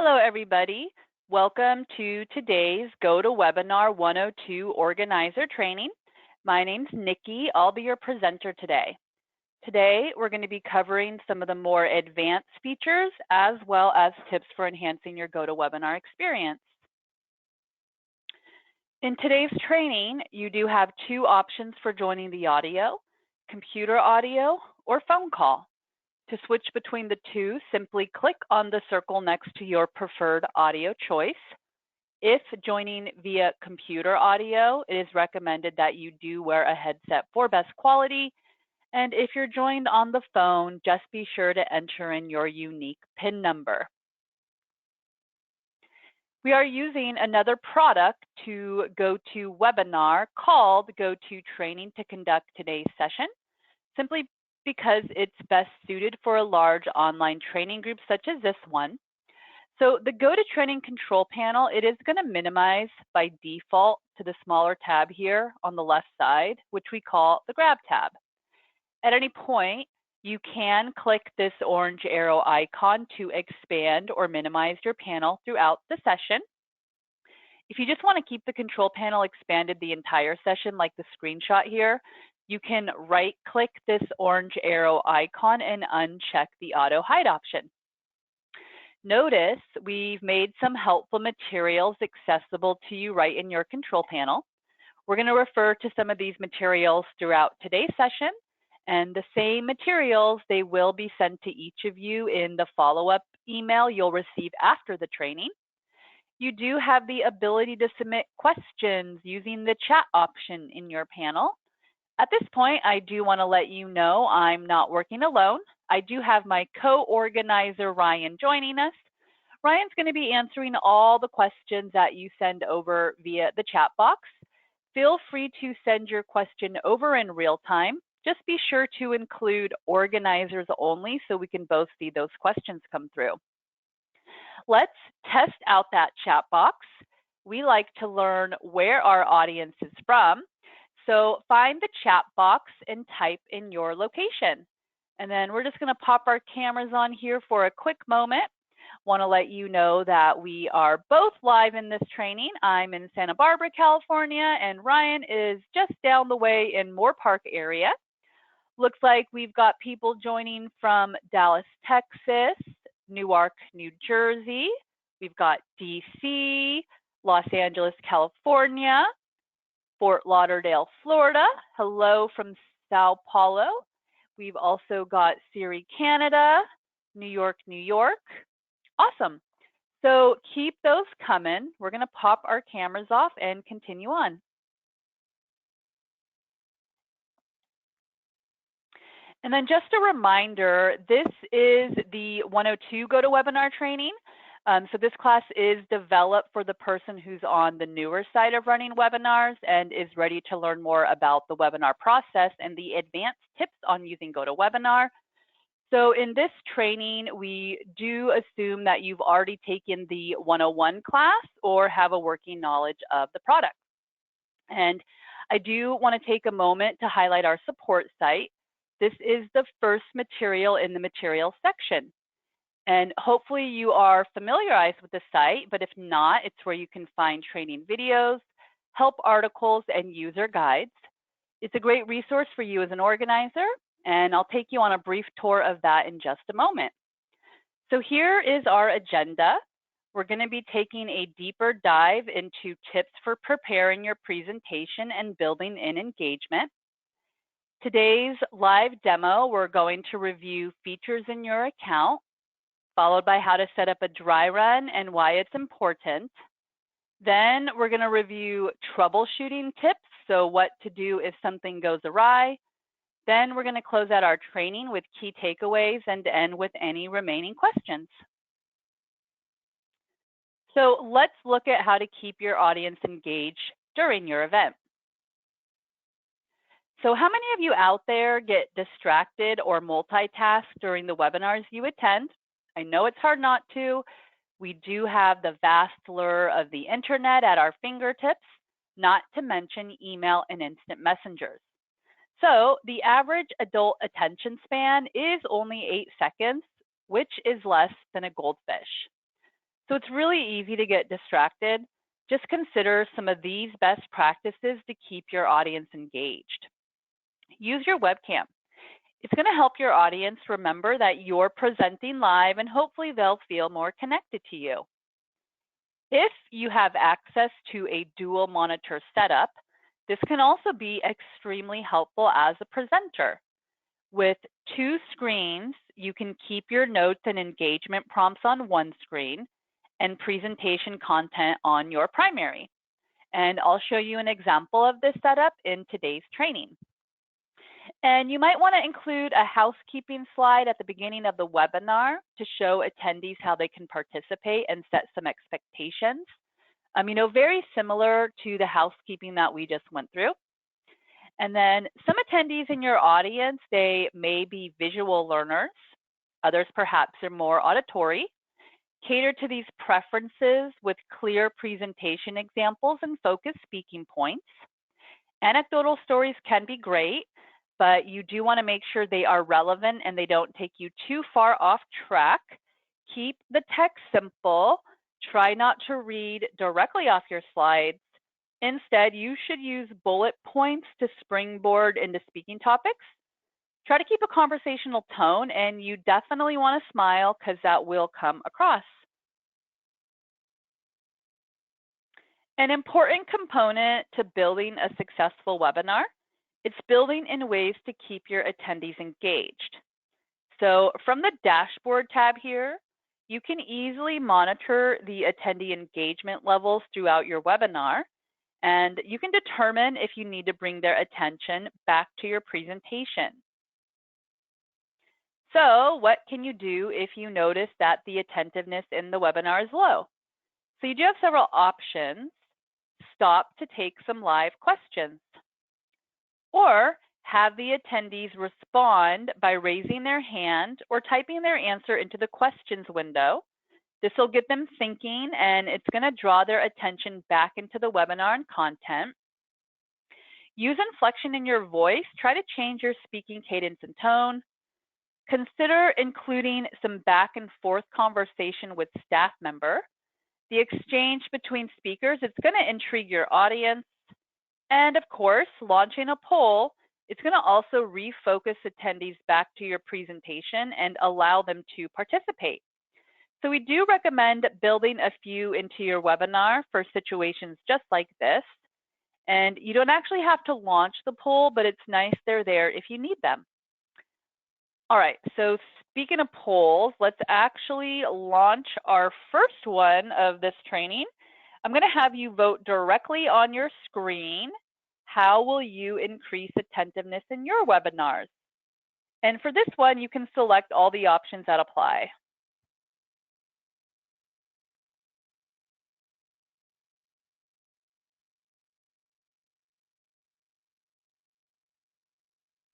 Hello, everybody. Welcome to today's GoToWebinar 102 Organizer Training. My name's Nikki. I'll be your presenter today. Today, we're going to be covering some of the more advanced features as well as tips for enhancing your GoToWebinar experience. In today's training, you do have two options for joining the audio, computer audio or phone call. To switch between the two, simply click on the circle next to your preferred audio choice. If joining via computer audio, it is recommended that you do wear a headset for best quality. And if you're joined on the phone, just be sure to enter in your unique PIN number. We are using another product to GoToWebinar called GoTo Training to conduct today's session, simply because it's best suited for a large online training group such as this one. So the GoTo Training control panel, it is going to minimize by default to the smaller tab here on the left side, which we call the Grab tab. At any point, you can click this orange arrow icon to expand or minimize your panel throughout the session. If you just want to keep the control panel expanded the entire session, like the screenshot here, you can right-click this orange arrow icon and uncheck the auto hide option. Notice we've made some helpful materials accessible to you right in your control panel. We're going to refer to some of these materials throughout today's session, and the same materials, they will be sent to each of you in the follow-up email you'll receive after the training. You do have the ability to submit questions using the chat option in your panel. At this point, I do want to let you know I'm not working alone. I do have my co-organizer, Ryan, joining us. Ryan's going to be answering all the questions that you send over via the chat box. Feel free to send your question over in real time. Just be sure to include organizers only so we can both see those questions come through. Let's test out that chat box. We like to learn where our audience is from. So find the chat box and type in your location. And then we're just going to pop our cameras on here for a quick moment. Want to let you know that we are both live in this training. I'm in Santa Barbara, California, and Ryan is just down the way in Moore Park area. Looks like we've got people joining from Dallas, Texas, Newark, New Jersey. We've got DC, Los Angeles, California, Fort Lauderdale, Florida. Hello from Sao Paulo. We've also got Surrey, Canada, New York, New York. Awesome. So keep those coming. We're going to pop our cameras off and continue on. And then just a reminder, this is the 102 GoToWebinar training. So this class is developed for the person who's on the newer side of running webinars and is ready to learn more about the webinar process and the advanced tips on using GoToWebinar. So in this training, we do assume that you've already taken the 101 class or have a working knowledge of the product. And I do want to take a moment to highlight our support site. This is the first material in the materials section. And hopefully you are familiarized with the site, but if not, it's where you can find training videos, help articles, and user guides. It's a great resource for you as an organizer, and I'll take you on a brief tour of that in just a moment. So here is our agenda. We're going to be taking a deeper dive into tips for preparing your presentation and building in engagement. Today's live demo, we're going to review features in your account, followed by how to set up a dry run and why it's important. Then we're going to review troubleshooting tips, so what to do if something goes awry. Then we're going to close out our training with key takeaways and end with any remaining questions. So let's look at how to keep your audience engaged during your event. So how many of you out there get distracted or multitask during the webinars you attend? I know it's hard not to. We do have the vast lure of the internet at our fingertips, not to mention email and instant messengers. So the average adult attention span is only 8 seconds, which is less than a goldfish. So it's really easy to get distracted. Just consider some of these best practices to keep your audience engaged. Use your webcam. It's going to help your audience remember that you're presenting live, and hopefully they'll feel more connected to you. If you have access to a dual monitor setup, this can also be extremely helpful as a presenter. With 2 screens, you can keep your notes and engagement prompts on one screen and presentation content on your primary. And I'll show you an example of this setup in today's training. And you might want to include a housekeeping slide at the beginning of the webinar to show attendees how they can participate and set some expectations. Very similar to the housekeeping that we just went through. And then some attendees in your audience, they may be visual learners. Others perhaps are more auditory. Cater to these preferences with clear presentation examples and focused speaking points. Anecdotal stories can be great, but you do want to make sure they are relevant and they don't take you too far off track. Keep the text simple. Try not to read directly off your slides. Instead, you should use bullet points to springboard into speaking topics. Try to keep a conversational tone, and you definitely want to smile because that will come across. An important component to building a successful webinar, it's building in ways to keep your attendees engaged. So from the dashboard tab here, you can easily monitor the attendee engagement levels throughout your webinar, and you can determine if you need to bring their attention back to your presentation. So what can you do if you notice that the attentiveness in the webinar is low? So you do have several options. Stop to take some live questions, or have the attendees respond by raising their hand or typing their answer into the questions window. This will get them thinking, and it's going to draw their attention back into the webinar and content. Use inflection in your voice. Try to change your speaking cadence and tone. Consider including some back and forth conversation with staff member. The exchange between speakers, it's going to intrigue your audience. And of course, launching a poll, it's going to also refocus attendees back to your presentation and allow them to participate. So we do recommend building a few into your webinar for situations just like this. And you don't actually have to launch the poll, but it's nice they're there if you need them. All right, so speaking of polls, let's actually launch our first one of this training. I'm going to have you vote directly on your screen. How will you increase attentiveness in your webinars? And for this one, you can select all the options that apply.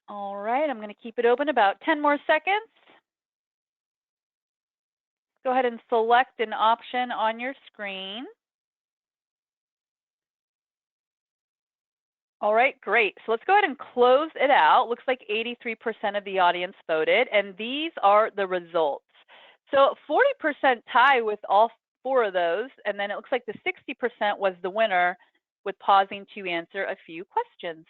All right, I'm going to keep it open about 10 more seconds. Go ahead and select an option on your screen. All right, great. So let's go ahead and close it out. Looks like 83% of the audience voted, and these are the results. So 40% tie with all 4 of those, and then it looks like the 60% was the winner with pausing to answer a few questions.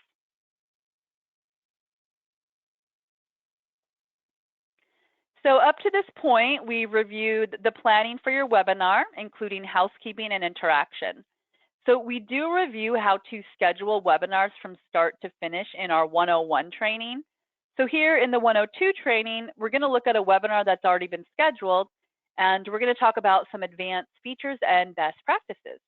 So up to this point, we reviewed the planning for your webinar, including housekeeping and interaction. So we do review how to schedule webinars from start to finish in our 101 training. So here in the 102 training, we're going to look at a webinar that's already been scheduled, and we're going to talk about some advanced features and best practices.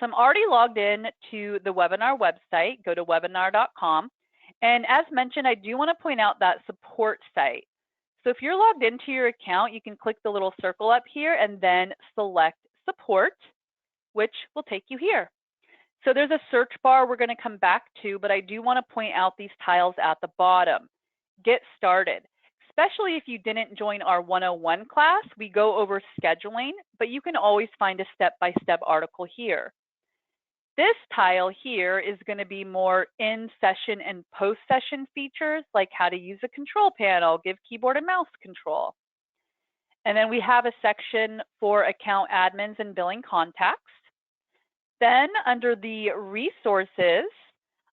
So I'm already logged in to the webinar website, GoToWebinar.com. And as mentioned, I do want to point out that support site. So if you're logged into your account, you can click the little circle up here and then select support, which will take you here. So there's a search bar we're going to come back to, but I do want to point out these tiles at the bottom. Get started. Especially if you didn't join our 101 class, we go over scheduling, but you can always find a step-by-step article here. This tile here is going to be more in-session and post-session features, like how to use a control panel, give keyboard and mouse control. And then we have a section for account admins and billing contacts. Then under the resources,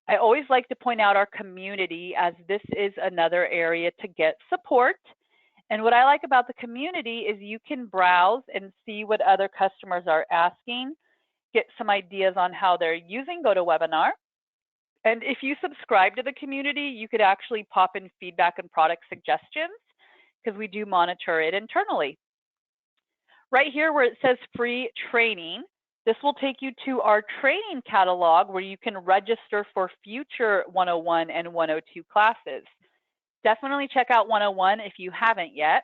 I always like to point out our community, as this is another area to get support. And what I like about the community is you can browse and see what other customers are asking, get some ideas on how they're using GoToWebinar. And if you subscribe to the community, you could actually pop in feedback and product suggestions, because we do monitor it internally. Right here where it says free training, this will take you to our training catalog where you can register for future 101 and 102 classes. Definitely check out 101 if you haven't yet.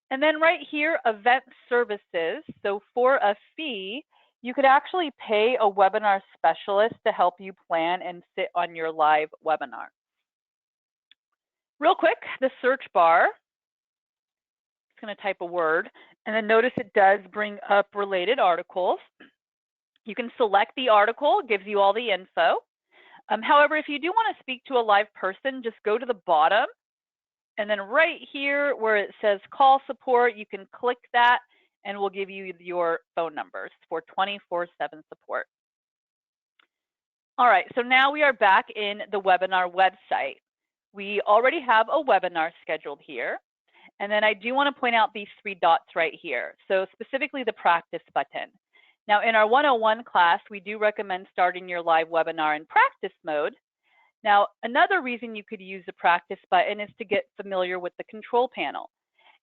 And then right here, event services. So for a fee, you could actually pay a webinar specialist to help you plan and sit on your live webinar. Real quick, the search bar, it's going to type a word, and then notice it does bring up related articles. You can select the article, it gives you all the info. However, if you do want to speak to a live person, just go to the bottom, and then right here where it says call support, you can click that, and we'll give you your phone numbers for 24/7 support. All right, so now we are back in the webinar website. We already have a webinar scheduled here. And then I do want to point out these 3 dots right here. So specifically the practice button. Now in our 101 class, we do recommend starting your live webinar in practice mode. Now, another reason you could use the practice button is to get familiar with the control panel.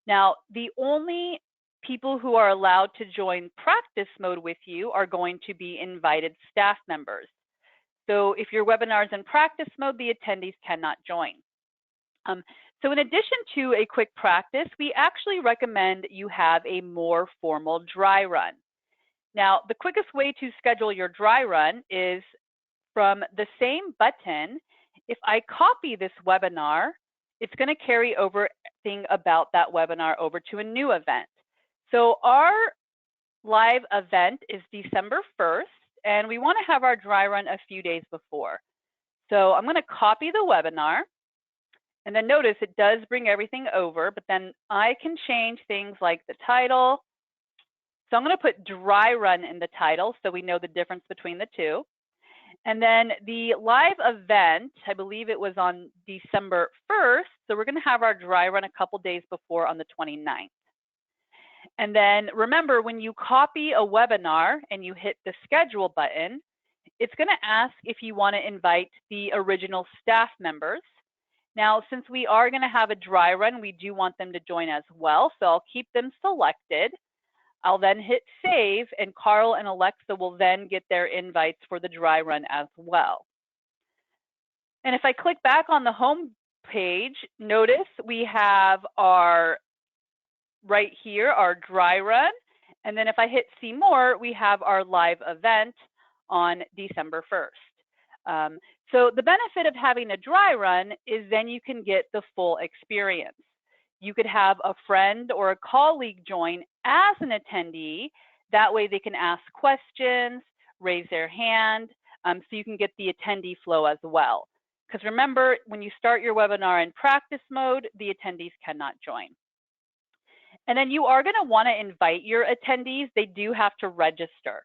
Now, the only people who are allowed to join practice mode with you are going to be invited staff members. So if your webinar is in practice mode, the attendees cannot join. So in addition to a quick practice, we actually recommend you have a more formal dry run. Now, the quickest way to schedule your dry run is from the same button. If I copy this webinar, it's going to carry over everything about that webinar over to a new event. So our live event is December 1st, and we want to have our dry run a few days before. So I'm going to copy the webinar, and then notice it does bring everything over, but then I can change things like the title. So I'm going to put dry run in the title so we know the difference between the two. And then the live event, I believe it was on December 1st. So we're going to have our dry run a couple days before on the 29th. And then remember, when you copy a webinar and you hit the schedule button, it's going to ask if you want to invite the original staff members. Now, since we are going to have a dry run, we do want them to join as well. So I'll keep them selected. I'll then hit save, and Carl and Alexa will then get their invites for the dry run as well. And if I click back on the home page, notice we have our, right here, our dry run. And then if I hit see more, we have our live event on December 1st. So the benefit of having a dry run is then you can get the full experience. You could have a friend or a colleague join as an attendee. That way they can ask questions, raise their hand, so you can get the attendee flow as well. Because remember, when you start your webinar in practice mode, the attendees cannot join. And then you are going to want to invite your attendees. They do have to register.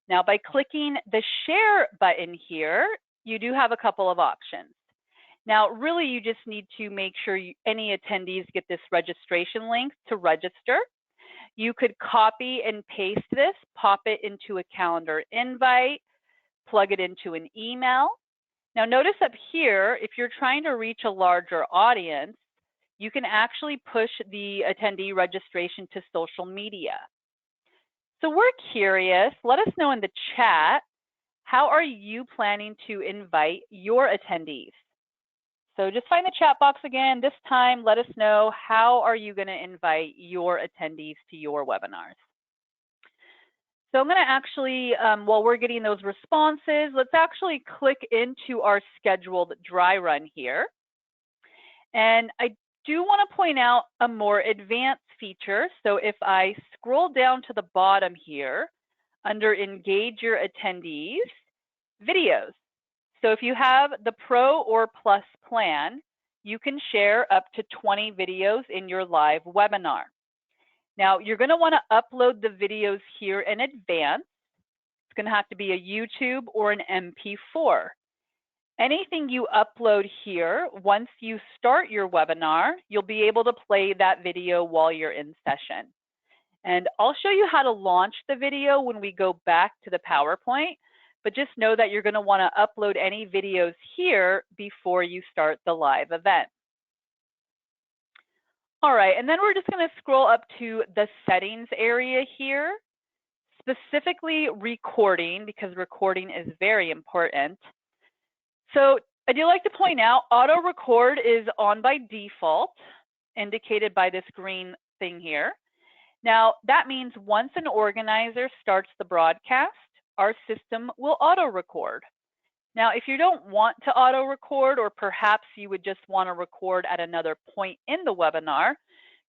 Now, by clicking the share button here, you do have a couple of options. Now, really, you just need to make sure any attendees get this registration link to register. You could copy and paste this, pop it into a calendar invite, plug it into an email. Now, notice up here, if you're trying to reach a larger audience, you can actually push the attendee registration to social media. So we're curious, let us know in the chat, how are you planning to invite your attendees? So just find the chat box again. This time, let us know, how are you going to invite your attendees to your webinars? So I'm going to actually, while we're getting those responses, let's actually click into our scheduled dry run here. And I do want to point out a more advanced feature. So if I scroll down to the bottom here, under Engage Your Attendees, Videos. So if you have the Pro or Plus plan, you can share up to 20 videos in your live webinar. Now, you're going to want to upload the videos here in advance. It's going to have to be a YouTube or an MP4. Anything you upload here, once you start your webinar, you'll be able to play that video while you're in session. And I'll show you how to launch the video when we go back to the PowerPoint, but just know that you're going to want to upload any videos here before you start the live event. All right, and then we're just going to scroll up to the settings area here, specifically recording, because recording is very important. So I do like to point out, auto record is on by default, indicated by this green thing here. Now, that means once an organizer starts the broadcast, our system will auto record. Now, if you don't want to auto record, or perhaps you would just want to record at another point in the webinar,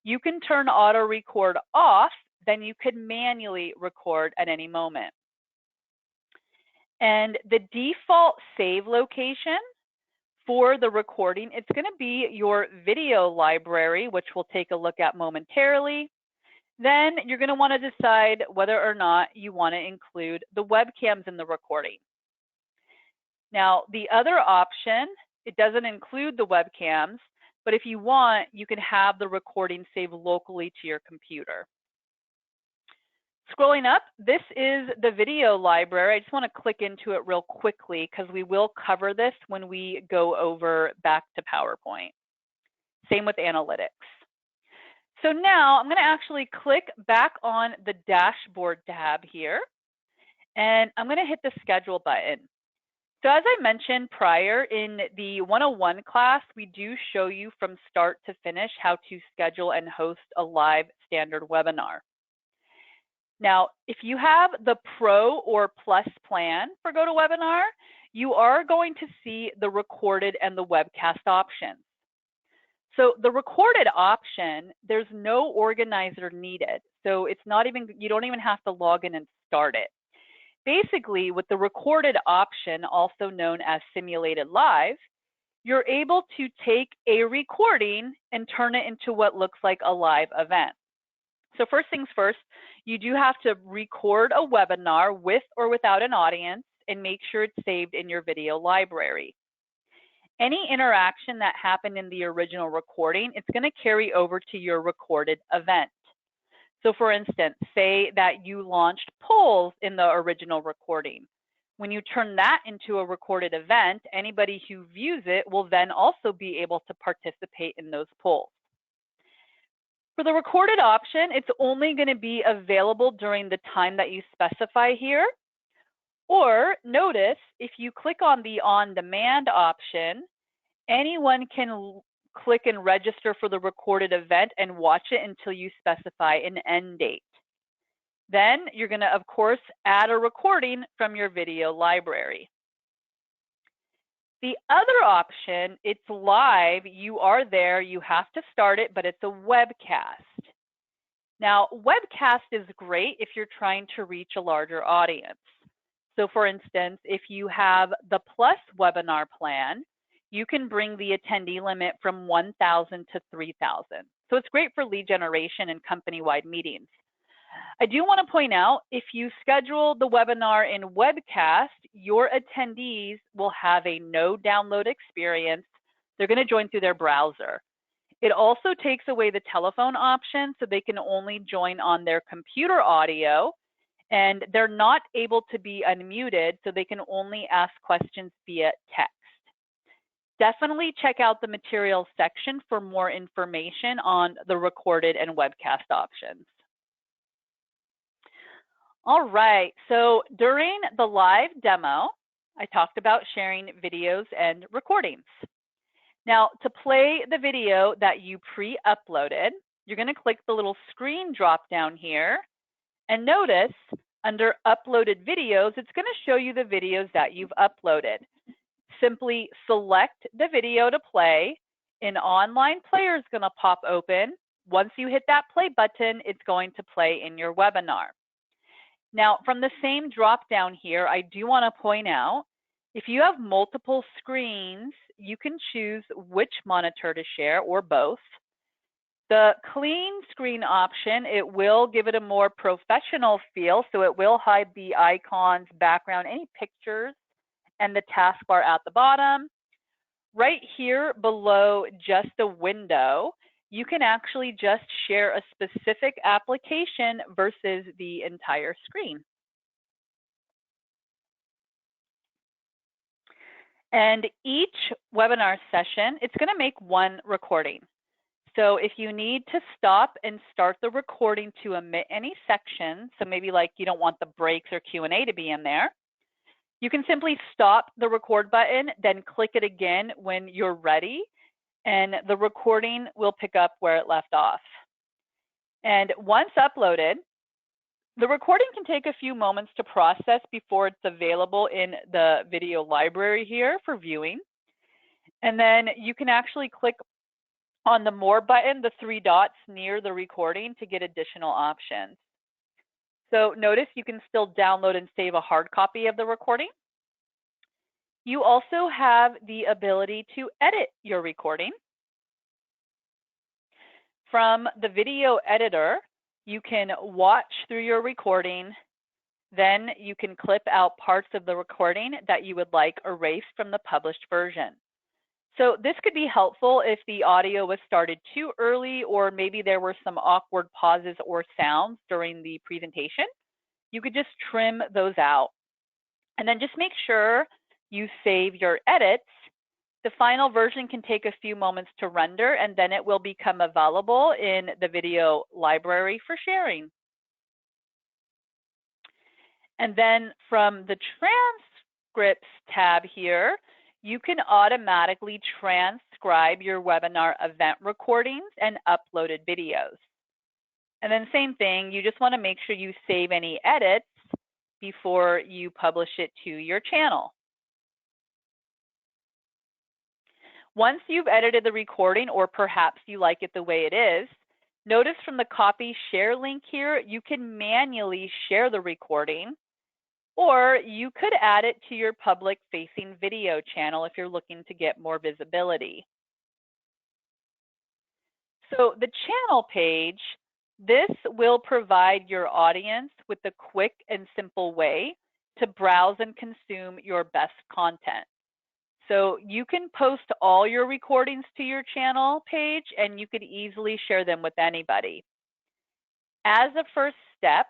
you can turn auto record off, then you could manually record at any moment. And the default save location for the recording, it's going to be your video library, which we'll take a look at momentarily. Then you're going to want to decide whether or not you want to include the webcams in the recording. Now, the other option, it doesn't include the webcams, but if you want, you can have the recording saved locally to your computer. Scrolling up, this is the video library. I just want to click into it real quickly because we will cover this when we go over back to PowerPoint. Same with analytics. So now I'm going to actually click back on the dashboard tab here, and I'm going to hit the schedule button. So as I mentioned prior, in the 101 class, we do show you from start to finish how to schedule and host a live standard webinar. Now, if you have the Pro or Plus plan for GoToWebinar, you are going to see the recorded and the webcast options. So the recorded option, there's no organizer needed. So it's not even, you don't even have to log in and start it. Basically, with the recorded option, also known as simulated live, you're able to take a recording and turn it into what looks like a live event. So first things first, you do have to record a webinar with or without an audience and make sure it's saved in your video library. Any interaction that happened in the original recording, it's going to carry over to your recorded event. So for instance, say that you launched polls in the original recording. When you turn that into a recorded event, anybody who views it will then also be able to participate in those polls. For the recorded option, it's only going to be available during the time that you specify here. Or notice, if you click on the on-demand option, anyone can click and register for the recorded event and watch it until you specify an end date. Then you're going to, of course, add a recording from your video library. The other option, it's live, you are there, you have to start it, but it's a webcast. Now, webcast is great if you're trying to reach a larger audience. So for instance, if you have the Plus webinar plan, you can bring the attendee limit from 1,000 to 3,000. So it's great for lead generation and company-wide meetings. I do want to point out, if you schedule the webinar in webcast, your attendees will have a no download experience. They're going to join through their browser. It also takes away the telephone option, so they can only join on their computer audio, and they're not able to be unmuted, so they can only ask questions via text. Definitely check out the materials section for more information on the recorded and webcast options. All right, so during the live demo, I talked about sharing videos and recordings. Now, to play the video that you pre-uploaded, you're going to click the little screen drop down here, and notice under uploaded videos, it's going to show you the videos that you've uploaded. Simply select the video to play. An online player is going to pop open. Once you hit that play button, it's going to play in your webinar. Now, from the same drop down here, I do want to point out, if you have multiple screens, you can choose which monitor to share or both. The clean screen option, it will give it a more professional feel, so it will hide the icons, background, any pictures, and the taskbar at the bottom. Right here below just a window, you can actually just share a specific application versus the entire screen. And each webinar session, it's going to make one recording. So if you need to stop and start the recording to omit any section, so maybe like you don't want the breaks or Q&A to be in there, you can simply stop the record button, then click it again when you're ready, and the recording will pick up where it left off. And once uploaded, the recording can take a few moments to process before it's available in the video library here for viewing. And then you can actually click on the More button, the 3 dots near the recording, to get additional options. So notice you can still download and save a hard copy of the recording. You also have the ability to edit your recording. From the video editor, you can watch through your recording, then you can clip out parts of the recording that you would like erased from the published version. So this could be helpful if the audio was started too early, or maybe there were some awkward pauses or sounds during the presentation. You could just trim those out. And then just make sure you save your edits. The final version can take a few moments to render, and then it will become available in the video library for sharing. And then from the transcripts tab here, you can automatically transcribe your webinar event recordings and uploaded videos. And then same thing, you just want to make sure you save any edits before you publish it to your channel. Once you've edited the recording, or perhaps you like it the way it is, notice from the copy share link here, you can manually share the recording, or you could add it to your public-facing video channel if you're looking to get more visibility. So the channel page, this will provide your audience with a quick and simple way to browse and consume your best content. So you can post all your recordings to your channel page, and you could easily share them with anybody. As a first step,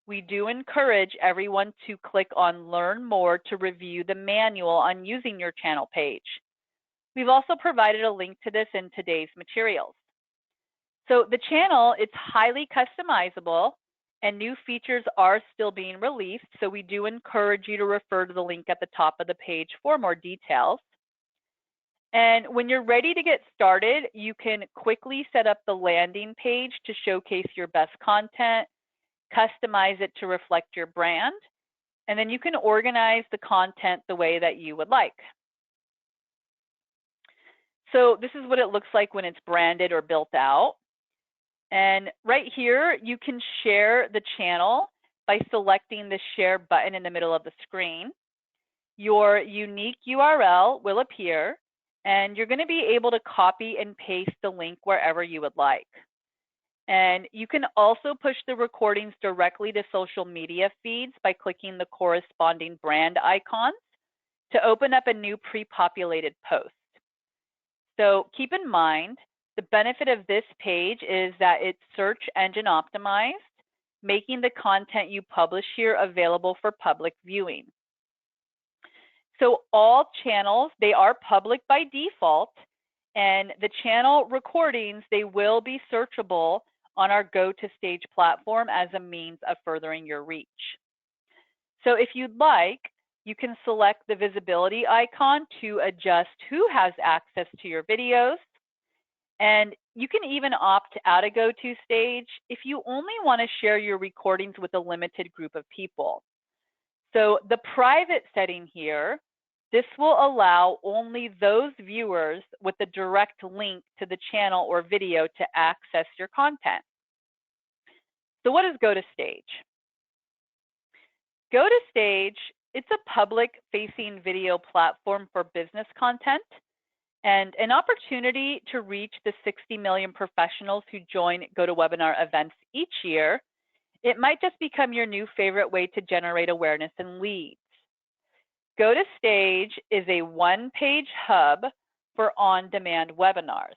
we do encourage everyone to click on Learn More to review the manual on using your channel page. We've also provided a link to this in today's materials. So the channel, it's highly customizable, and new features are still being released, so we do encourage you to refer to the link at the top of the page for more details. And when you're ready to get started, you can quickly set up the landing page to showcase your best content, customize it to reflect your brand, and then you can organize the content the way that you would like. So this is what it looks like when it's branded or built out. And right here, you can share the channel by selecting the share button in the middle of the screen. Your unique URL will appear, and you're going to be able to copy and paste the link wherever you would like. And you can also push the recordings directly to social media feeds by clicking the corresponding brand icons to open up a new pre-populated post. So keep in mind, the benefit of this page is that it's search engine optimized, making the content you publish here available for public viewing. So all channels, they are public by default, and the channel recordings, they will be searchable on our GoToStage platform as a means of furthering your reach. So if you'd like, you can select the visibility icon to adjust who has access to your videos. And you can even opt out of GoToStage if you only want to share your recordings with a limited group of people. So the private setting here, this will allow only those viewers with a direct link to the channel or video to access your content. So what is GoToStage? GoToStage, it's a public-facing video platform for business content. and an opportunity to reach the 60 million professionals who join GoToWebinar events each year. It might just become your new favorite way to generate awareness and leads. GoToStage is a one-page hub for on-demand webinars.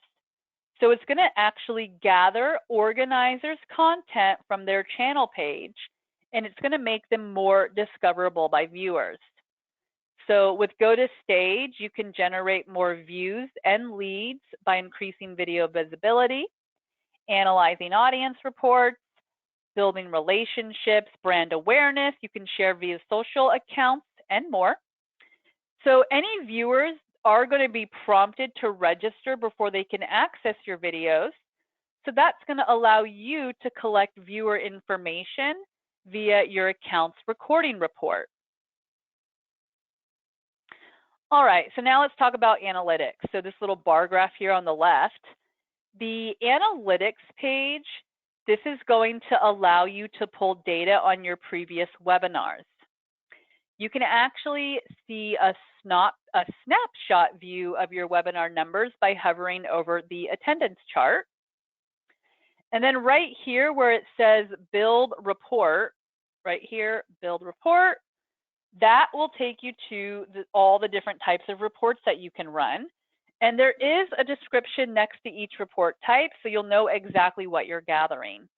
So it's going to actually gather organizers' content from their channel page, and it's going to make them more discoverable by viewers. So with GoToStage, you can generate more views and leads by increasing video visibility, analyzing audience reports, building relationships, brand awareness. You can share via social accounts and more. So any viewers are going to be prompted to register before they can access your videos. So that's going to allow you to collect viewer information via your account's recording report. All right, so now let's talk about analytics. So this little bar graph here on the left, the analytics page, this is going to allow you to pull data on your previous webinars. You can actually see a snapshot view of your webinar numbers by hovering over the attendance chart. And then right here where it says build report, right here, build report, that will take you to all the different types of reports that you can run. And there is a description next to each report type, so you'll know exactly what you're gathering.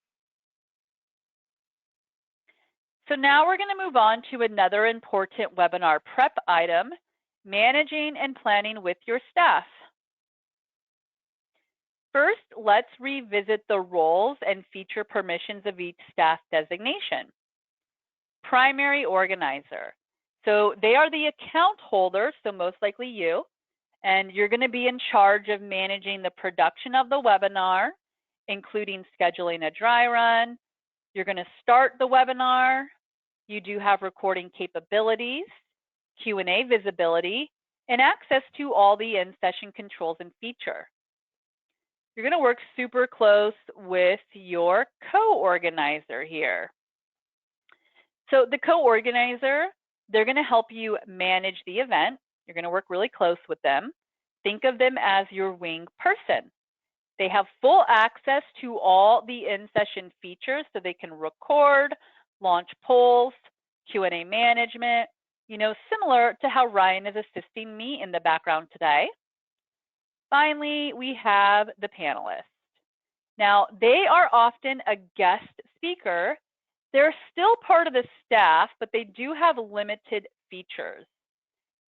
So now we're going to move on to another important webinar prep item, managing and planning with your staff. First, let's revisit the roles and feature permissions of each staff designation. Primary organizer. So they are the account holder, so most likely you, and you're going to be in charge of managing the production of the webinar, including scheduling a dry run. You're going to start the webinar. You do have recording capabilities, Q&A visibility, and access to all the in-session controls and feature. You're going to work super close with your co-organizer here. So the co-organizer, they're going to help you manage the event. You're going to work really close with them. Think of them as your wing person. They have full access to all the in-session features, so they can record, launch polls, Q&A management, similar to how Ryan is assisting me in the background today. Finally, we have the panelists. Now, they are often a guest speaker. They're still part of the staff, but they do have limited features.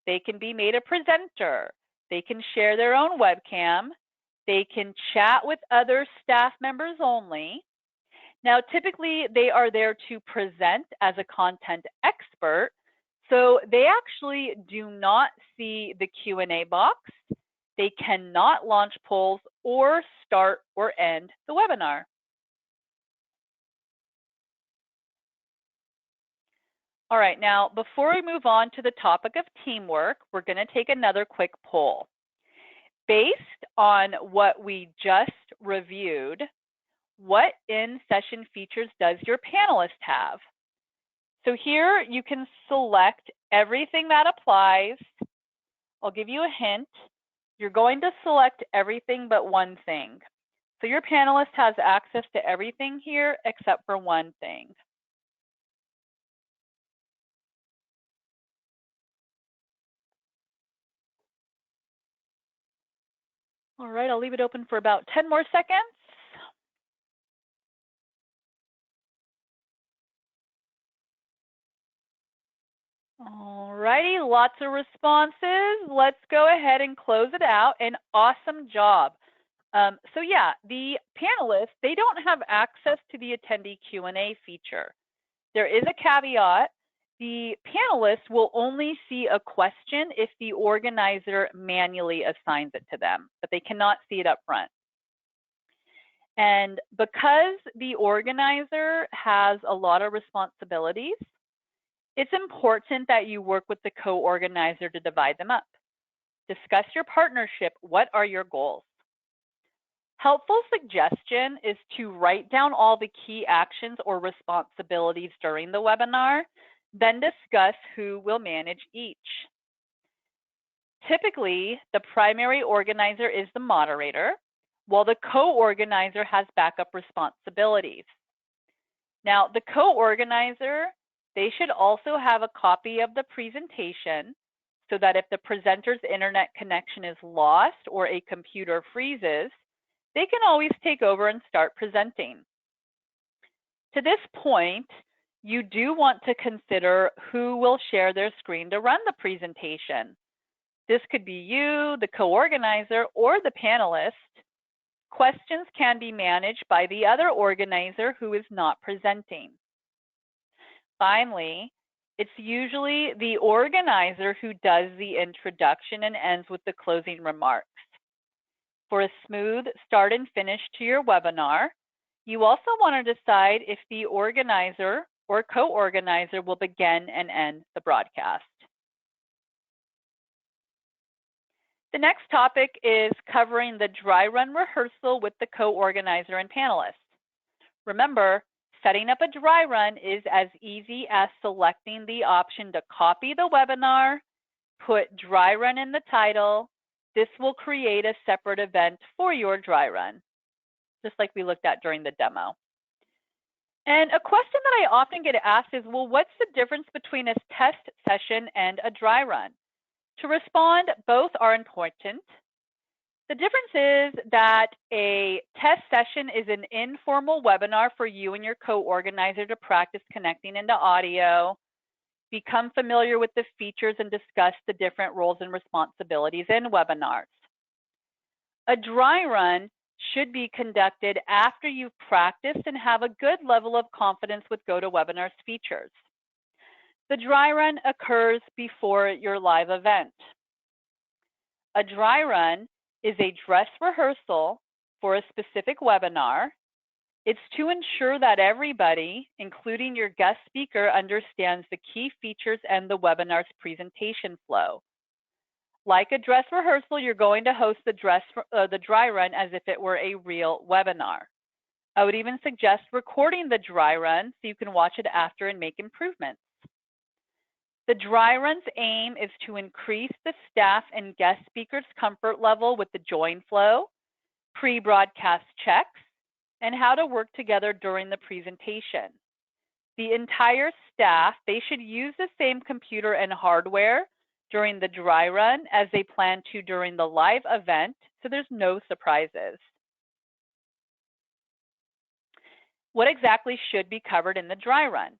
They can be made a presenter. They can share their own webcam. They can chat with other staff members only. Now, typically, they are there to present as a content expert, so they actually do not see the Q&A box. They cannot launch polls or start or end the webinar. All right, now, before we move on to the topic of teamwork, we're going to take another quick poll. Based on what we just reviewed, what in-session features does your panelist have? So here you can select everything that applies. I'll give you a hint. You're going to select everything but one thing. So your panelist has access to everything here except for one thing. All right, I'll leave it open for about 10 more seconds. All righty, lots of responses. Let's go ahead and close it out. An awesome job. So yeah, the panelists, they don't have access to the attendee Q&A feature. There is a caveat. The panelists will only see a question if the organizer manually assigns it to them, but they cannot see it up front. And because the organizer has a lot of responsibilities, it's important that you work with the co-organizer to divide them up. Discuss your partnership. What are your goals? Helpful suggestion is to write down all the key actions or responsibilities during the webinar, then discuss who will manage each. Typically, the primary organizer is the moderator, while the co-organizer has backup responsibilities. Now, the co-organizer, they should also have a copy of the presentation so that if the presenter's internet connection is lost or a computer freezes, they can always take over and start presenting. To this point, you do want to consider who will share their screen to run the presentation. This could be you, the co-organizer, or the panelist. Questions can be managed by the other organizer who is not presenting. Finally, it's usually the organizer who does the introduction and ends with the closing remarks. For a smooth start and finish to your webinar, you also want to decide if the organizer or co-organizer will begin and end the broadcast. The next topic is covering the dry run rehearsal with the co-organizer and panelists. Remember, setting up a dry run is as easy as selecting the option to copy the webinar, put dry run in the title. This will create a separate event for your dry run, just like we looked at during the demo. And a question that I often get asked is, well, what's the difference between a test session and a dry run? To respond, both are important. The difference is that a test session is an informal webinar for you and your co-organizer to practice connecting into audio, become familiar with the features, and discuss the different roles and responsibilities in webinars. A dry run should be conducted after you've practiced and have a good level of confidence with GoToWebinar's features. The dry run occurs before your live event. A dry run is a dress rehearsal for a specific webinar. It's to ensure that everybody, including your guest speaker, understands the key features and the webinar's presentation flow. Like a dress rehearsal, you're going to host the dry run as if it were a real webinar. I would even suggest recording the dry run so you can watch it after and make improvements. The dry run's aim is to increase the staff and guest speakers' comfort level with the join flow, pre-broadcast checks, and how to work together during the presentation. The entire staff, they should use the same computer and hardware during the dry run as they plan to during the live event, so there's no surprises. What exactly should be covered in the dry run?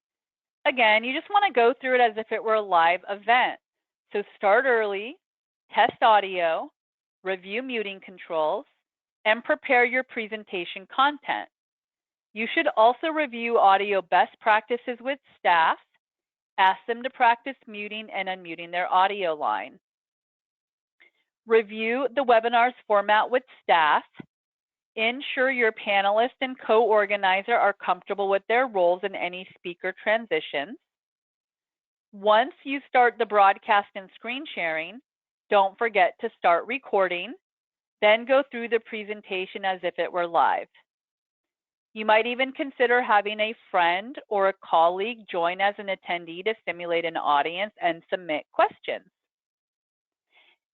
Again, you just want to go through it as if it were a live event. So start early, test audio, review muting controls, and prepare your presentation content. You should also review audio best practices with staff, ask them to practice muting and unmuting their audio line. Review the webinar's format with staff. Ensure your panelist and co-organizer are comfortable with their roles in any speaker transitions. Once you start the broadcast and screen sharing, don't forget to start recording, then go through the presentation as if it were live. You might even consider having a friend or a colleague join as an attendee to simulate an audience and submit questions.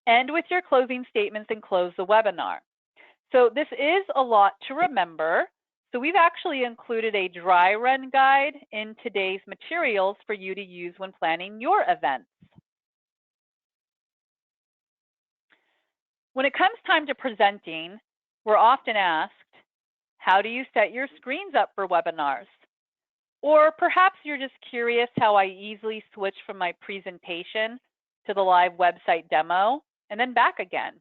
End with your closing statements and close the webinar. So this is a lot to remember. So we've actually included a dry run guide in today's materials for you to use when planning your events. When it comes time to presenting, we're often asked, how do you set your screens up for webinars? Or perhaps you're just curious how I easily switch from my presentation to the live website demo and then back again.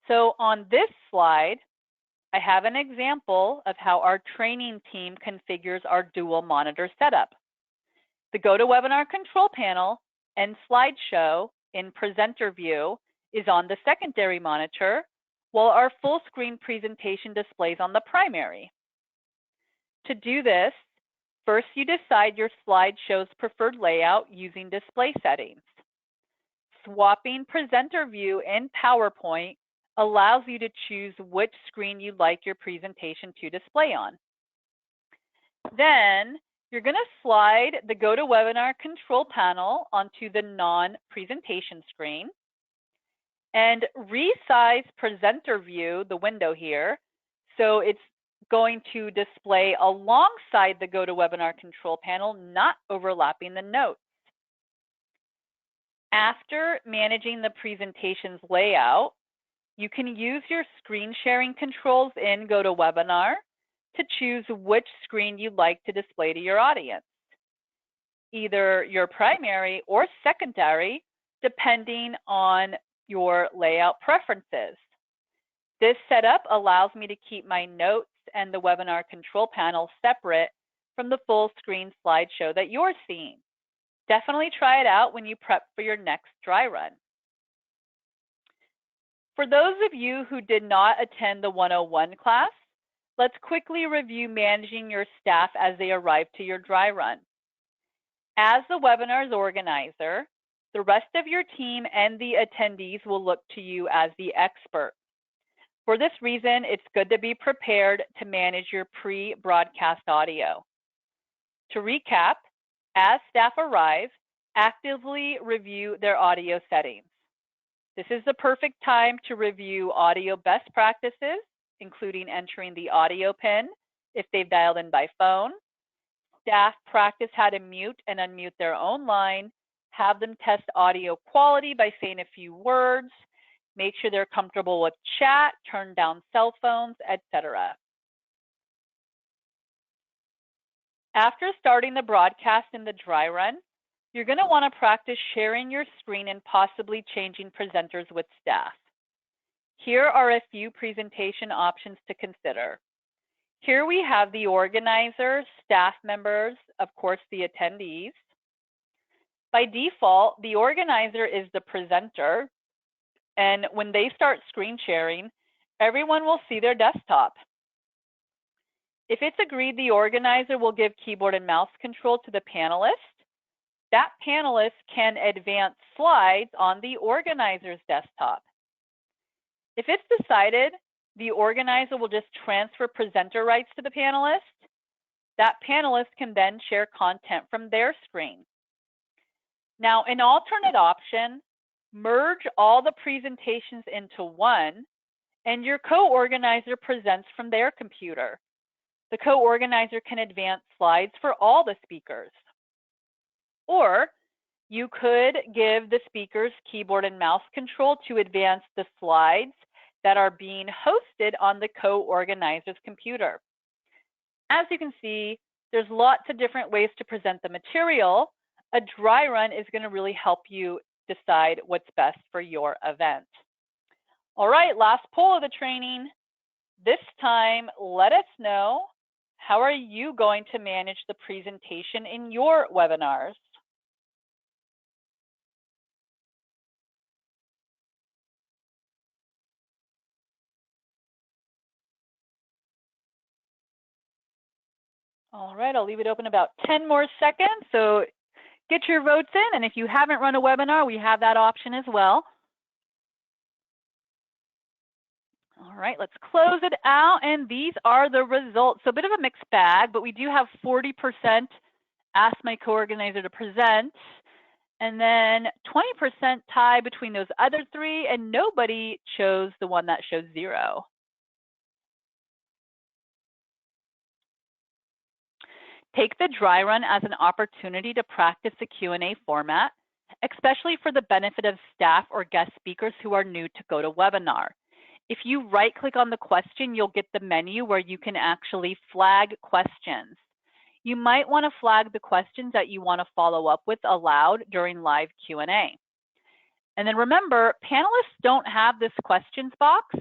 So on this slide, I have an example of how our training team configures our dual monitor setup. The GoToWebinar control panel and slideshow in presenter view is on the secondary monitor, while our full screen presentation displays on the primary. To do this, first you decide your slideshow's preferred layout using display settings. Swapping presenter view in PowerPoint allows you to choose which screen you'd like your presentation to display on. Then you're going to slide the GoToWebinar control panel onto the non-presentation screen. And resize presenter view, the window here, so it's going to display alongside the GoToWebinar control panel, not overlapping the notes. After managing the presentation's layout, you can use your screen sharing controls in GoToWebinar to choose which screen you'd like to display to your audience, either your primary or secondary, depending on your layout preferences. This setup allows me to keep my notes and the webinar control panel separate from the full screen slideshow that you're seeing. Definitely try it out when you prep for your next dry run. For those of you who did not attend the 101 class, let's quickly review managing your staff as they arrive to your dry run. As the webinar's organizer, the rest of your team and the attendees will look to you as the expert. For this reason, it's good to be prepared to manage your pre-broadcast audio. To recap, as staff arrive, actively review their audio settings. This is the perfect time to review audio best practices, including entering the audio pin if they've dialed in by phone. Staff practice how to mute and unmute their own line. Have them test audio quality by saying a few words. Make sure they're comfortable with chat, turn down cell phones, etc. After starting the broadcast in the dry run, you're going to want to practice sharing your screen and possibly changing presenters with staff. Here are a few presentation options to consider. Here we have the organizer, staff members, of course the attendees. By default, the organizer is the presenter, and when they start screen sharing, everyone will see their desktop. If it's agreed, the organizer will give keyboard and mouse control to the panelist. That panelist can advance slides on the organizer's desktop. If it's decided, the organizer will just transfer presenter rights to the panelist. That panelist can then share content from their screen. Now, an alternate option, merge all the presentations into one, and your co-organizer presents from their computer. The co-organizer can advance slides for all the speakers. Or you could give the speakers keyboard and mouse control to advance the slides that are being hosted on the co-organizer's computer. As you can see, there's lots of different ways to present the material. A dry run is going to really help you decide what's best for your event. All right, last poll of the training. This time, let us know, how are you going to manage the presentation in your webinars? All right, I'll leave it open about 10 more seconds. So get your votes in, and if you haven't run a webinar, we have that option as well. All right, let's close it out, and these are the results. So a bit of a mixed bag, but we do have 40% asked my co-organizer to present, and then 20% tie between those other three, and nobody chose the one that shows 0. Take the dry run as an opportunity to practice the Q&A format, especially for the benefit of staff or guest speakers who are new to GoToWebinar. If you right-click on the question, you'll get the menu where you can actually flag questions. You might want to flag the questions that you want to follow up with aloud during live Q&A. And then remember, panelists don't have this questions box.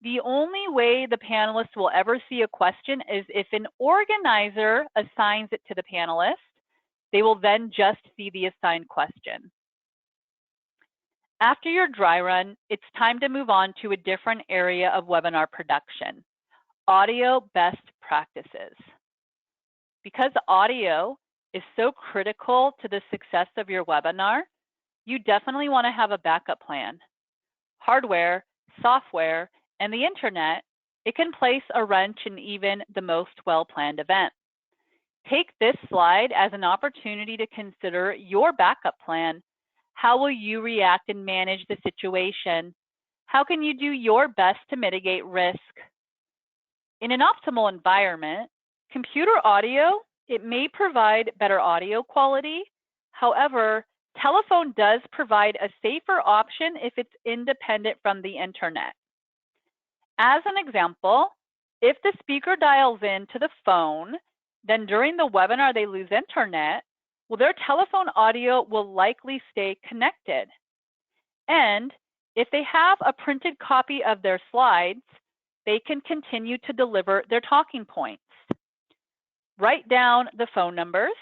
The only way the panelists will ever see a question is if an organizer assigns it to the panelist. They will then just see the assigned question. After your dry run, it's time to move on to a different area of webinar production, audio best practices. Because audio is so critical to the success of your webinar, you definitely want to have a backup plan. Hardware, software, and the internet, it can place a wrench in even the most well-planned event. Take this slide as an opportunity to consider your backup plan. How will you react and manage the situation? How can you do your best to mitigate risk? In an optimal environment, computer audio, it may provide better audio quality. However, telephone does provide a safer option if it's independent from the internet. As an example, if the speaker dials in to the phone, then during the webinar they lose internet, well, their telephone audio will likely stay connected. And if they have a printed copy of their slides, they can continue to deliver their talking points. Write down the phone numbers,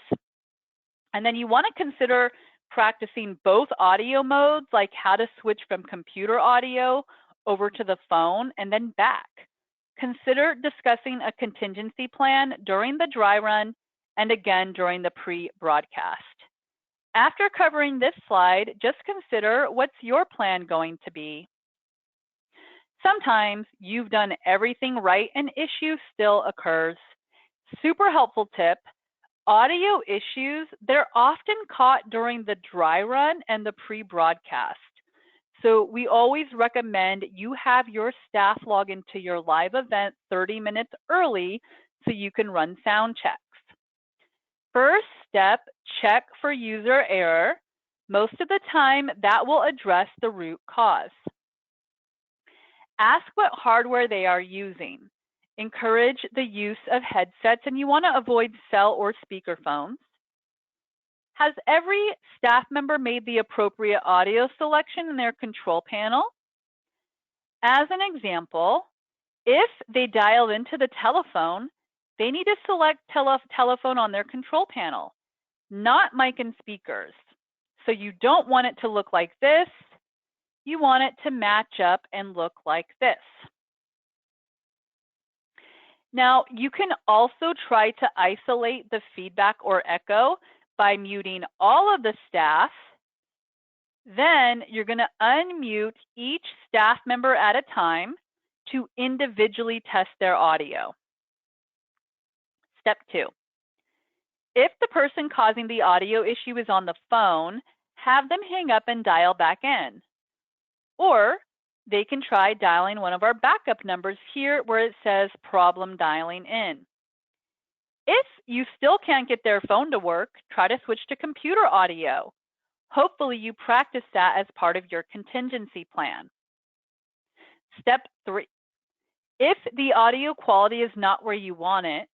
and then you want to consider practicing both audio modes, like how to switch from computer audio over to the phone and then back. Consider discussing a contingency plan during the dry run and again during the pre-broadcast. After covering this slide, just consider what's your plan going to be. Sometimes you've done everything right and issue still occurs. Super helpful tip, audio issues, they're often caught during the dry run and the pre-broadcast. So we always recommend you have your staff log into your live event 30 minutes early so you can run sound checks. First step, check for user error. Most of the time, that will address the root cause. Ask what hardware they are using. Encourage the use of headsets, and you want to avoid cell or speakerphones. Has every staff member made the appropriate audio selection in their control panel? As an example, if they dial into the telephone, they need to select telephone on their control panel, not mic and speakers. So you don't want it to look like this. You want it to match up and look like this. Now, you can also try to isolate the feedback or echo by muting all of the staff. Then you're going to unmute each staff member at a time to individually test their audio. Step 2. If the person causing the audio issue is on the phone, have them hang up and dial back in. Or they can try dialing one of our backup numbers here where it says problem dialing in. If you still can't get their phone to work, try to switch to computer audio. Hopefully you practice that as part of your contingency plan. Step 3. If the audio quality is not where you want it,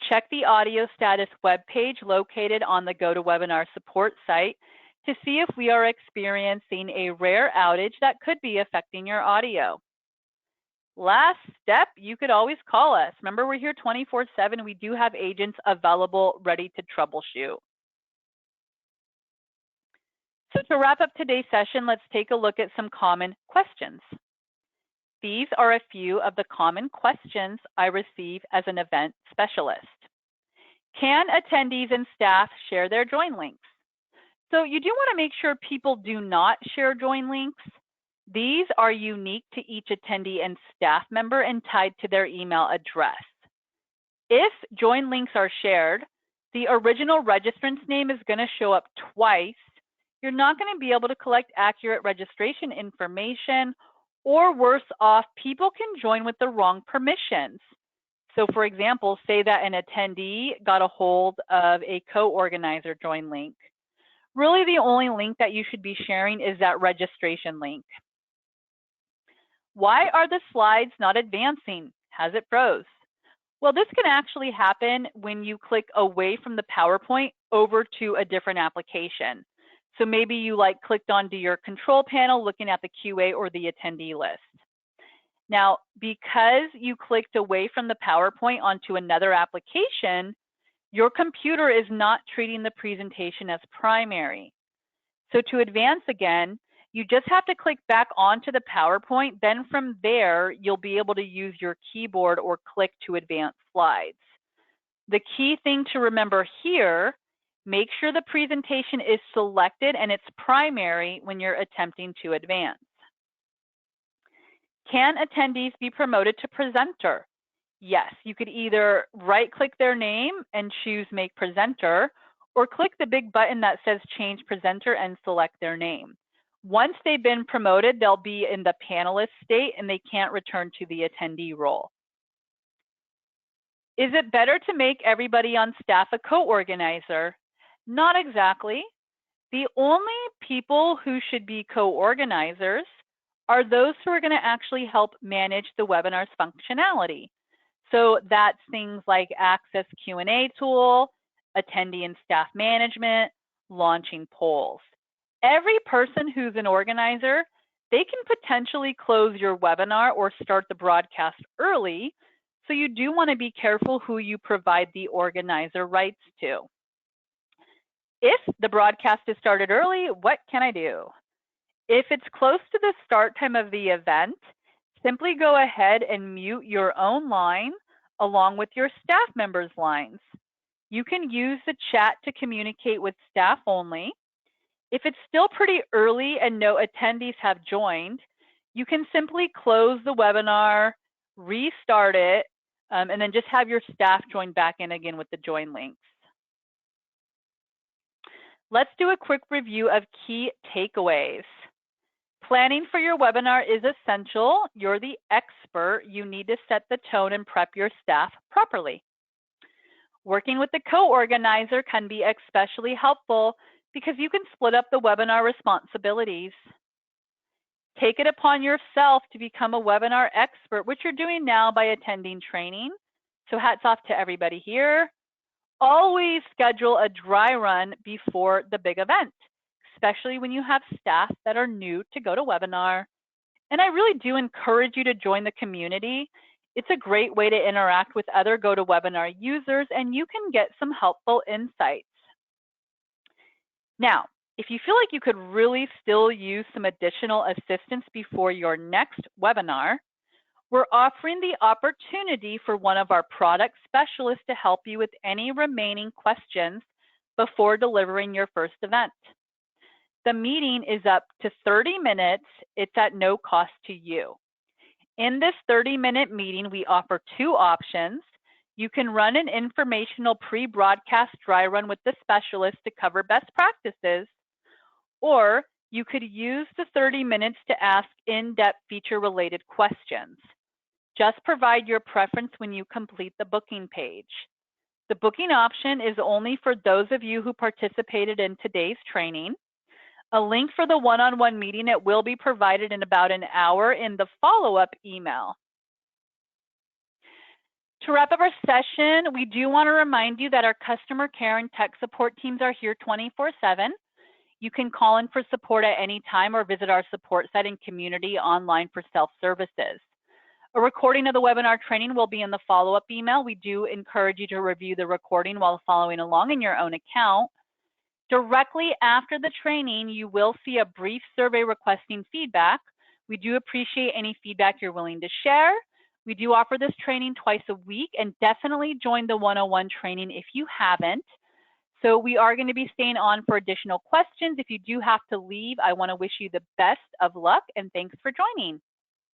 check the audio status webpage located on the GoToWebinar support site to see if we are experiencing a rare outage that could be affecting your audio. Last step, you could always call us. Remember, we're here 24/7. We do have agents available, ready to troubleshoot. So to wrap up today's session, let's take a look at some common questions. These are a few of the common questions I receive as an event specialist. Can attendees and staff share their join links? So you do want to make sure people do not share join links. These are unique to each attendee and staff member and tied to their email address. If join links are shared, the original registrant's name is going to show up twice. You're not going to be able to collect accurate registration information, or worse off, people can join with the wrong permissions. So for example, say that an attendee got a hold of a co-organizer join link. Really, the only link that you should be sharing is that registration link. Why are the slides not advancing? Has it froze? Well, this can actually happen when you click away from the PowerPoint over to a different application. So maybe you clicked onto your control panel looking at the QA or the attendee list. Now, because you clicked away from the PowerPoint onto another application, your computer is not treating the presentation as primary. So to advance again, you just have to click back onto the PowerPoint. Then from there, you'll be able to use your keyboard or click to advance slides. The key thing to remember here, make sure the presentation is selected and it's primary when you're attempting to advance. Can attendees be promoted to presenter? Yes, you could either right-click their name and choose Make Presenter, or click the big button that says Change Presenter and select their name. Once they've been promoted, they'll be in the panelist state and they can't return to the attendee role. Is it better to make everybody on staff a co-organizer? Not exactly. The only people who should be co-organizers are those who are going to actually help manage the webinar's functionality. So that's things like Access Q&A tool, attendee and staff management, launching polls. Every person who's an organizer, they can potentially close your webinar or start the broadcast early. So you do want to be careful who you provide the organizer rights to. If the broadcast is started early, what can I do? If it's close to the start time of the event, simply go ahead and mute your own line along with your staff members' lines. You can use the chat to communicate with staff only. If it's still pretty early and no attendees have joined, you can simply close the webinar, restart it, and then just have your staff join back in again with the join links. Let's do a quick review of key takeaways. Planning for your webinar is essential. You're the expert. You need to set the tone and prep your staff properly. Working with the co-organizer can be especially helpful because you can split up the webinar responsibilities. Take it upon yourself to become a webinar expert, which you're doing now by attending training. So hats off to everybody here. Always schedule a dry run before the big event, especially when you have staff that are new to GoToWebinar. And I really do encourage you to join the community. It's a great way to interact with other GoToWebinar users, and you can get some helpful insights. Now, if you feel like you could really still use some additional assistance before your next webinar, we're offering the opportunity for one of our product specialists to help you with any remaining questions before delivering your first event. The meeting is up to 30 minutes. It's at no cost to you. In this 30-minute meeting, we offer two options. You can run an informational pre-broadcast dry run with the specialist to cover best practices, or you could use the 30 minutes to ask in-depth feature-related questions. Just provide your preference when you complete the booking page. The booking option is only for those of you who participated in today's training. A link for the one-on-one meeting, it will be provided in about an hour in the follow-up email. To wrap up our session, we do want to remind you that our customer care and tech support teams are here 24/7. You can call in for support at any time or visit our support site and community online for self-services. A recording of the webinar training will be in the follow-up email. We do encourage you to review the recording while following along in your own account. Directly after the training, you will see a brief survey requesting feedback. We do appreciate any feedback you're willing to share. We do offer this training twice a week, and definitely join the 101 training if you haven't. So we are going to be staying on for additional questions. If you do have to leave, I want to wish you the best of luck and thanks for joining.